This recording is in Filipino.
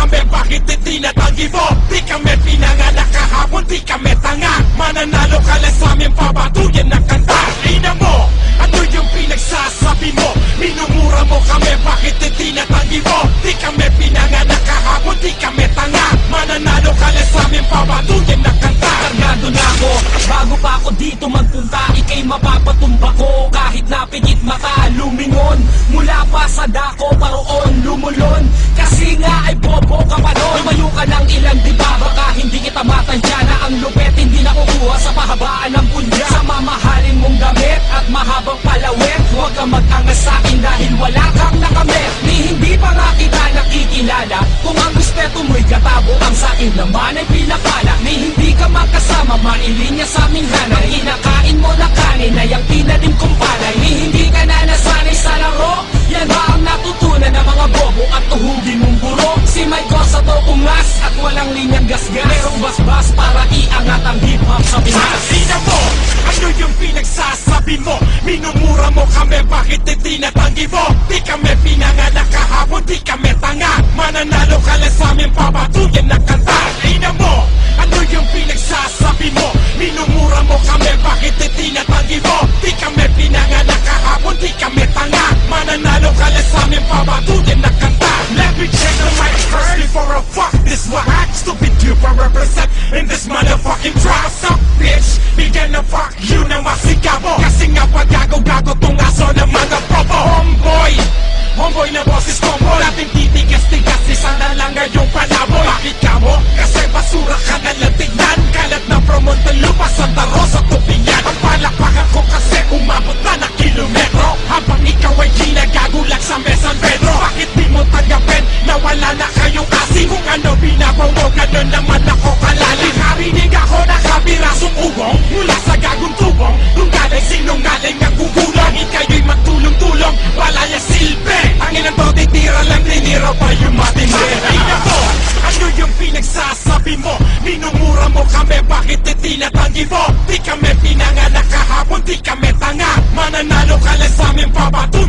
kami, bakit itinatanggi mo? Di kami pinanganak kahapon, di kami tanga. Mananalo ka lang sa amin, papatuyan na kanta. Ina mo, ano yung pinagsasabi mo? Minumura mo kami, bakit itinatanggi mo? Di kami pinanganak kahapon, di kami tanga. Mananalo ka lang sa amin, papatuyan na kanta. Kargado na ako, bago pa ako dito magpunta, ika'y mapapatumba ko. Kahit napikit mata, lumingon. Mula pa sa dako, paroon, lumulon. Kasi nga ay bobo ka pa nun. Lumayo ka ng ilang diba, baka hindi kita matansya na ang lupet hindi nakukuha sa pahabaan ng pulya. Sa mamahalin mong damit at mahabang palawet, huwag kang mag-angas sa'kin dahil wala kang nakamit. Ni hindi pa nga kita nakikilala, kung ang respeto mo'y katabo, ang sa'kin naman ay pinakala. Ni hindi ka makasama, mailinya sa aming hanay. Kinakain mo na kanin ay ang tinanim kong palay. Ni hindi ka na nasanay sa laro, yan ba ang natutunan ng mga bobo at tuhugin mong buro? Si Mike sa to ungas at walang linyang gasgas, merong basbas para iangat ang hip-hop sa Pinas. Ina mo, ano yung pinagsasabi mo? Minumura mo kami, bakit itinatanggi mo? Di kami pinanganak kahapon, di kami tanga. Mananalo ka lang sa amin, papatuyan na kanta. Ina mo, ano yung pinagsasabi mo? Minumura mo kami, bakit itinatanggi mo? Di kami pinanganak kahapon, di kami tanga. Mananalo ka lang sa amin, papatuyan na kanta. Let me check the mic first before I fuck this whack. Stupid dupe I represent in this motherfucking trap. Suck bitch, bigyan na fuck you na masigabo. Kasi nga pag-gago-gago tong aso ng mga bobo. Homeboy na boses combo, dating titigas-tigas, isang na lang ngayong palaboy. Bakit ka mo? Kasi basura ka na lang tignan. Kalat na from Montaluppa, Santa Rosa, Tupian. Ang palakpakan ko kasi umabot na na kilometro, habang ikaw ay ginagagulag sa San Pedro. Bakit di mo tagapin na wala na kayong kasi? Kung ano binabaw mo, ganun naman ako kalali. Nakarinig ako na kabirasong ugong mula sa gagong tubong. Kung galing sinungaling ang gugulang, ikayo'y magtulong-tulong, wala yung silbi. Ang ilang to, titira lang, tinira pa yung matindi. Ina mo, ano yung pinagsasabi mo? Minumura mo kami, bakit itinatanggi mo? Di kami pinanganak kahapon, di kami tanga. Mananalo ka lang sa amin, papatuloy